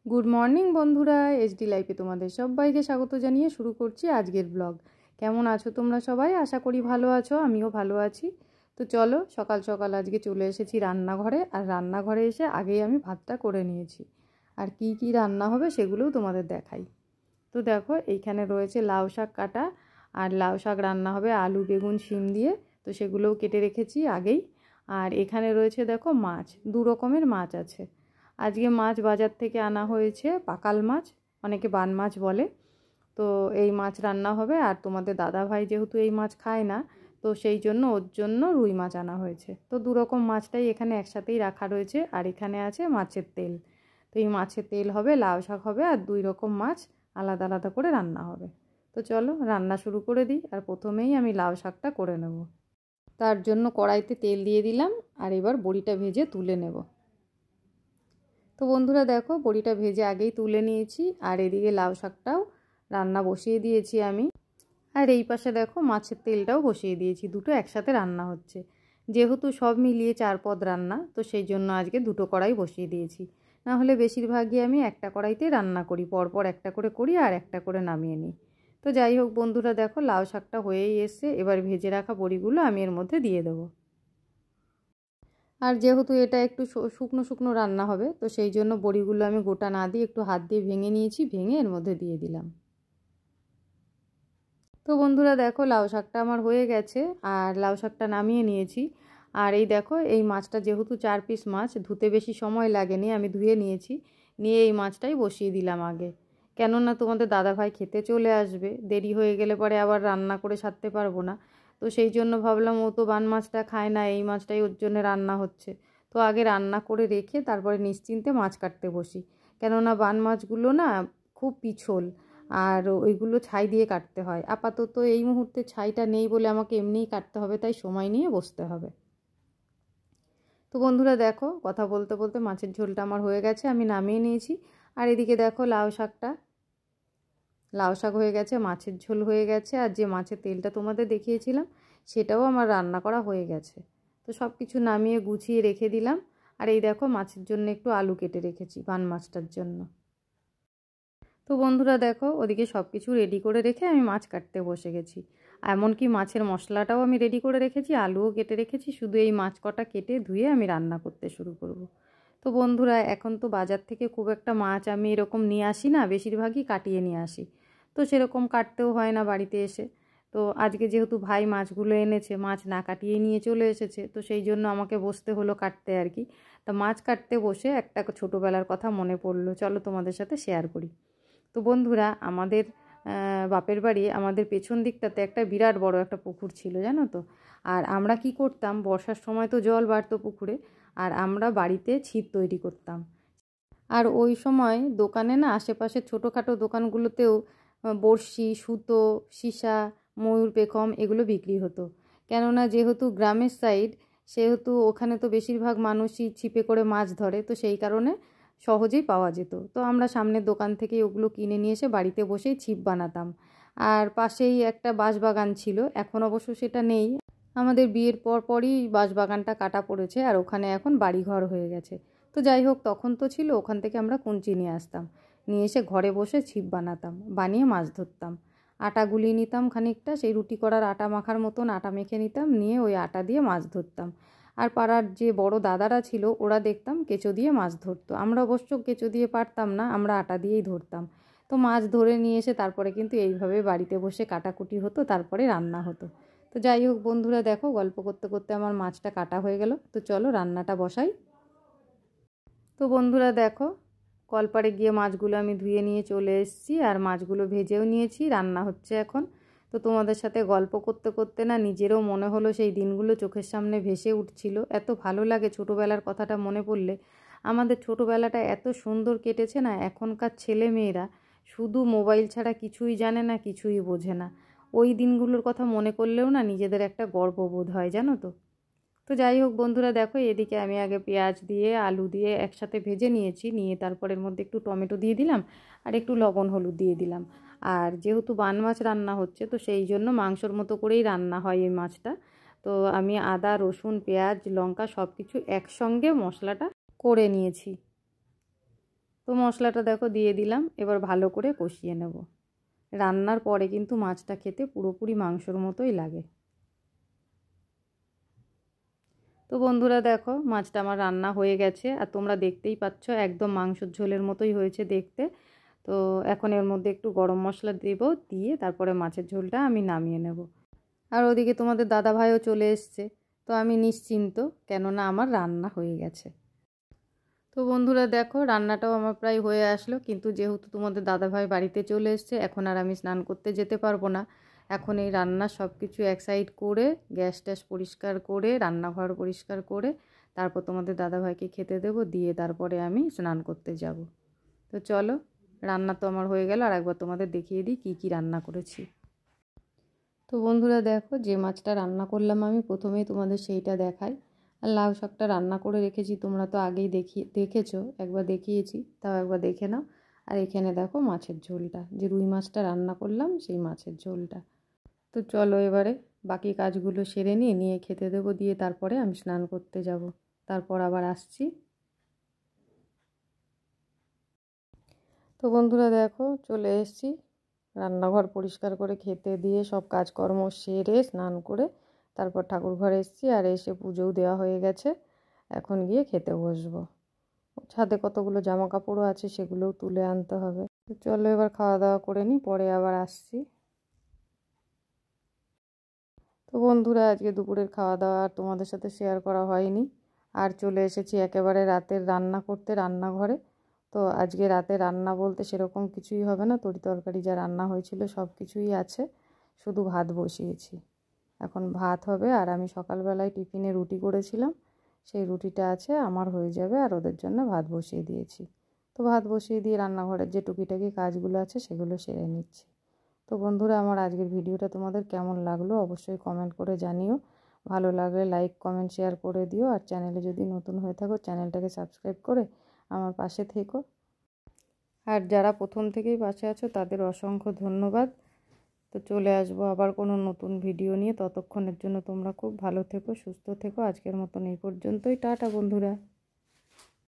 Good morning বন্ধুরা, HD লাইফে তোমাদের সবাইকে স্বাগত জানিয়ে শুরু করছি আজকের ব্লগ। কেমন আছো তোমরা সবাই? আশা করি ভালো আছো, আমিও ভালো আছি। তো চলো, সকাল সকাল আজকে চলে এসেছি রান্নাঘরে। আর রান্নাঘরে এসে আগেই আমি ভাতটা করে নিয়েছি। আর কি কি রান্না হবে সেগুলোও তোমাদের দেখাই। তো দেখো, এইখানে রয়েছে লাউ শাক কাটা, আর লাউ শাক রান্না হবে আলু বেগুন শিম দিয়ে, তো সেগুলোও কেটে রেখেছি আগেই। আর এখানে রয়েছে দেখো মাছ, দু রকমের মাছ আছে। আজকে মাছ বাজার থেকে আনা হয়েছে, পাকাল মাছ, অনেকে বান মাছ বলে। তো এই মাছ রান্না হবে। আর তোমাদের দাদা ভাই যেহেতু এই মাছ খায় না, তো সেই জন্য ওর জন্য রুই মাছ আনা হয়েছে। তো দু রকম মাছটাই এখানে একসাথেই রাখা রয়েছে। আর এখানে আছে মাছের তেল। তো এই মাছের তেল হবে, লাউ শাক হবে, আর দুই রকম মাছ আলাদা আলাদা করে রান্না হবে। তো চলো রান্না শুরু করে দিই। আর প্রথমেই আমি লাউ শাকটা করে নেব। তার জন্য কড়াইতে তেল দিয়ে দিলাম, আর এবার বড়িটা ভেজে তুলে নেব। তো বন্ধুরা দেখো, বড়িটা ভেজে আগেই তুলে নিয়েছি। আর এদিকে লাউ শাকটাও রান্না বসিয়ে দিয়েছি আমি। আর এই পাশে দেখো মাছের তেলটাও বসিয়ে দিয়েছি, দুটো একসাথে রান্না হচ্ছে। যেহেতু সব মিলিয়ে 4 পদ রান্না, তো সেই জন্য আজকে দুটো কড়াই বসিয়ে দিয়েছি। না হলে বেশিরভাগই আমি একটা কড়াইতেই রান্না করি, পরপর একটা করে করি আর একটা করে নামিয়ে নিই। তো যাই হোক বন্ধুরা দেখো, লাউ শাকটা হয়েই এসছে। এবার ভেজে রাখা বড়িগুলো আমি এর মধ্যে দিয়ে দেবো। আর যেহেতু এটা একটু শুকনো শুকনো রান্না হবে, তো সেই জন্য বড়িগুলো আমি গোটা না দিয়ে একটু হাত দিয়ে ভেঙে নিয়েছি, ভেঙে এর মধ্যে দিয়ে দিলাম। তো বন্ধুরা দেখো, লাউ শাকটা আমার হয়ে গেছে, আর লাউ শাকটা নামিয়ে নিয়েছি। আর এই দেখো, এই মাছটা যেহেতু 4 পিস মাছ, ধুতে বেশি সময় লাগেনি, আমি ধুয়ে নিয়েছি। নিয়ে এই মাছটাই বসিয়ে দিলাম আগে। কেননা তোমাদের দাদাভাই খেতে চলে আসবে, দেরি হয়ে গেলে পরে আবার রান্না করে সারতে পারবো না। তো সেই জন্য ভাবলাম, ও তো বান মাছটা খায় না, এই মাছটাই ওর জন্য রান্না হচ্ছে। তো আগে রান্না করে রেখে তারপরে নিশ্চিন্তে মাছ কাটতে বসি। কেননা বান মাছগুলো না খুব পিছল, আর ওইগুলো ছাই দিয়ে কাটতে হয়। আপাতত এই মুহূর্তে ছাইটা নেই বলে আমাকে এমনিই কাটতে হবে, তাই সময় নিয়ে বসতে হবে। তো বন্ধুরা দেখো, কথা বলতে বলতে মাছের ঝোলটা আমার হয়ে গেছে, আমি নামিয়ে নিয়েছি। আর এদিকে দেখো লাউ শাক হয়ে গেছে, মাছের ঝোল হয়ে গেছে, আর যে মাছের তেলটা তোমাদের দেখিয়েছিলাম সেটাও আমার রান্না করা হয়ে গেছে। তো সব কিছু নামিয়ে গুছিয়ে রেখে দিলাম। আর এই দেখো, মাছের জন্য একটু আলু কেটে রেখেছি বান মাছটার জন্য। তো বন্ধুরা দেখো, ওদিকে সব কিছু রেডি করে রেখে আমি মাছ কাটতে বসে গেছি। এমনকি মাছের মশলাটাও আমি রেডি করে রেখেছি, আলুও কেটে রেখেছি। শুধু এই মাছ কটা কেটে ধুয়ে আমি রান্না করতে শুরু করব। তো বন্ধুরা, এখন তো বাজার থেকে খুব একটা মাছ আমি এরকম নিয়ে আসি না, বেশিরভাগই কাটিয়ে নিয়ে আসি। তো সেরকম কাটতেও হয় না বাড়িতে এসে। তো আজকে যেহেতু ভাই মাছগুলো এনেছে, মাছ না কাটিয়ে নিয়ে চলে এসেছে, তো সেই জন্য আমাকে বসতে হলো কাটতে আর কি। তা মাছ কাটতে বসে একটা ছোটোবেলার কথা মনে পড়লো, চলো তোমাদের সাথে শেয়ার করি। তো বন্ধুরা, আমাদের বাপের বাড়ি, আমাদের পেছন দিকটাতে একটা বিরাট বড় একটা পুকুর ছিল, জানো তো। আর আমরা কি করতাম, বর্ষার সময় তো জল বাড়তো পুকুরে, আর আমরা বাড়িতে ছিপ তৈরি করতাম। আর ওই সময় দোকানে না, আশেপাশে ছোটোখাটো দোকানগুলোতেও বড়শি, সুতো, সীসা, ময়ূর পেখম এগুলো বিক্রি হতো। কেননা যেহেতু গ্রামের সাইড, সেহেতু ওখানে তো বেশিরভাগ মানুষই ছিপে করে মাছ ধরে, তো সেই কারণে সহজেই পাওয়া যেত। তো আমরা সামনের দোকান থেকেই ওগুলো কিনে নিয়ে এসে বাড়িতে বসেই ছিপ বানাতাম। আর পাশেই একটা বাঁশবাগান ছিল, এখন অবশ্য সেটা নেই। আমাদের বিয়ের পরই বাঁশবাগানটা কাটা পড়েছে, আর ওখানে এখন বাড়িঘর হয়ে গেছে। তো যাই হোক, তখন তো ছিল, ওখান থেকে আমরা কঞ্চি নিয়ে আসতাম, নিয়ে এসে ঘরে বসে ছিপ বানাতাম, বানিয়ে মাছ ধরতাম। আটা গুলিয়ে নিতাম খানিকটা, সেই রুটি করার আটা মাখার মতন আটা মেখে নিতাম, নিয়ে ওই আটা দিয়ে মাছ ধরতাম। আর পাড়ার যে বড় দাদারা ছিল, ওরা দেখতাম কেঁচো দিয়ে মাছ ধরতো। আমরা অবশ্য কেঁচো দিয়ে পারতাম না, আমরা আটা দিয়েই ধরতাম। তো মাছ ধরে নিয়ে এসে তারপরে কিন্তু এইভাবে বাড়িতে বসে কাটাকুটি হতো, তারপরে রান্না হতো। তো যাই হোক বন্ধুরা দেখো, গল্প করতে করতে আমার মাছটা কাটা হয়ে গেল। তো চলো রান্নাটা বসাই। তো বন্ধুরা দেখো, কলপাড়ে গিয়ে মাছগুলো আমি ধুয়ে নিয়ে চলে এসেছি, আর মাছগুলো ভেজেও নিয়েছি, রান্না হচ্ছে এখন। তো তোমাদের সাথে গল্প করতে করতে না নিজেরও মনে হলো, সেই দিনগুলো চোখের সামনে ভেসে উঠছিল। এত ভালো লাগে ছোটোবেলার কথাটা মনে পড়লে। আমাদের ছোটোবেলাটা এত সুন্দর কেটেছে না। এখনকার ছেলে মেয়েরা শুধু মোবাইল ছাড়া কিছুই জানে না, কিছুই বোঝে না। ওই দিনগুলোর কথা মনে করলেও না নিজেদের একটা গর্ববোধ হয়, জানো তো। তো যাই হোক বন্ধুরা দেখো, এদিকে আমি আগে পেঁয়াজ দিয়ে আলু দিয়ে একসাথে ভেজে নিয়েছি, নিয়ে তারপরের মধ্যে একটু টমেটো দিয়ে দিলাম, আর একটু লবণ হলুদ দিয়ে দিলাম। আর যেহেতু বান মাছ রান্না হচ্ছে, তো সেই জন্য মাংসর মতো করেই রান্না হয় এই মাছটা। তো আমি আদা রসুন পেঁয়াজ লঙ্কা সব কিছু একসঙ্গে মশলাটা করে নিয়েছি। তো মশলাটা দেখো দিয়ে দিলাম, এবার ভালো করে কষিয়ে নেব। রান্নার পরে কিন্তু মাছটা খেতে পুরোপুরি মাংসর মতোই লাগে। তো বন্ধুরা দেখো মাছটা আমার রান্না হয়ে গেছে, আর তোমরা দেখতেই পাচ্ছ একদম মাংসের ঝোলের মতোই হয়েছে দেখতে। তো এখন এর মধ্যে একটু গরম মশলা দেব, দিয়ে তারপরে মাছের ঝোলটা আমি নামিয়ে নেব। আর ওদিকে তোমাদের দাদা ভাইও চলে এসছে, তো আমি নিশ্চিন্ত, কেননা আমার রান্না হয়ে গেছে। তো বন্ধুরা দেখো রান্নাটাও আমার প্রায় হয়ে আসলো, কিন্তু যেহেতু তোমাদের দাদাভাই বাড়িতে চলে এসছে, এখন আর আমি স্নান করতে যেতে পারবো না। এখন এই রান্না সব কিছু এক সাইড করে, গ্যাস ট্যাস পরিষ্কার করে, রান্নাঘর পরিষ্কার করে, তারপর তোমাদের দাদাভাইকে খেতে দেবো, দিয়ে তারপরে আমি স্নান করতে যাব। তো চলো, রান্না তো আমার হয়ে গেল, আর একবার তোমাদের দেখিয়ে দিই কী কী রান্না করেছি। তো বন্ধুরা দেখো যে মাছটা রান্না করলাম আমি প্রথমেই তোমাদের সেইটা দেখাই। আর লাউ শাকটা রান্না করে রেখেছি, তোমরা তো আগেই দেখেছো, একবার দেখিয়েছি, তাও একবার দেখে নাও। আর এখানে দেখো মাছের ঝোলটা, যে রুই মাছটা রান্না করলাম সেই মাছের ঝোলটা। তো চলো এবারে বাকি কাজগুলো সেরে নিয়ে খেতে দেবো, দিয়ে তারপরে আমি স্নান করতে যাব। তারপর আবার আসছি। তো বন্ধুরা দেখো চলে এসেছি, রান্নাঘর পরিষ্কার করে খেতে দিয়ে সব কাজকর্ম সেরে স্নান করে তারপর ঠাকুর ঘরে এসেছি, আর এসে পুজোও দেওয়া হয়ে গেছে। এখন গিয়ে খেতে বসবো। ছাদে কতগুলো জামা কাপড়ও আছে, সেগুলোও তুলে আনতে হবে। তো চলো এবার খাওয়া দাওয়া করে নিই, পরে আবার আসছি। তো বন্ধুরা আজকে দুপুরের খাওয়া দাওয়া আর তোমাদের সাথে শেয়ার করা হয়নি, আর চলে এসেছি একেবারে রাতের রান্না করতে রান্নাঘরে। তো আজকে রাতে রান্না বলতে সেরকম কিছুই হবে না, তরি তরকারি যা রান্না হয়েছিল সব কিছুই আছে, শুধু ভাত বসিয়েছি। এখন ভাত হবে, আর আমি সকালবেলায় টিফিনে রুটি করেছিলাম, সেই রুটিটা আছে, আমার হয়ে যাবে, আর ওদের জন্য ভাত বসিয়ে দিয়েছি। তো ভাত বসিয়ে দিয়ে রান্নাঘরের যে টুকিটাকি কাজগুলো আছে সেগুলো সেরে নিচ্ছি। তো বন্ধুরা আমার আজকের ভিডিওটা তোমাদের কেমন লাগলো অবশ্যই কমেন্ট করে জানিও। ভালো লাগলে লাইক কমেন্ট শেয়ার করে দিও, আর চ্যানেলে যদি নতুন হয়ে থাকো চ্যানেলটাকে সাবস্ক্রাইব করে আমার পাশে থেকো। আর যারা প্রথম থেকেই পাশে আছো তাদের অসংখ্য ধন্যবাদ। তো চলে আসবো আবার কোনো নতুন ভিডিও নিয়ে, ততক্ষণের জন্য তোমরা খুব ভালো থেকো, সুস্থ থেকো। আজকের মতন এই পর্যন্তই, টাটা বন্ধুরা।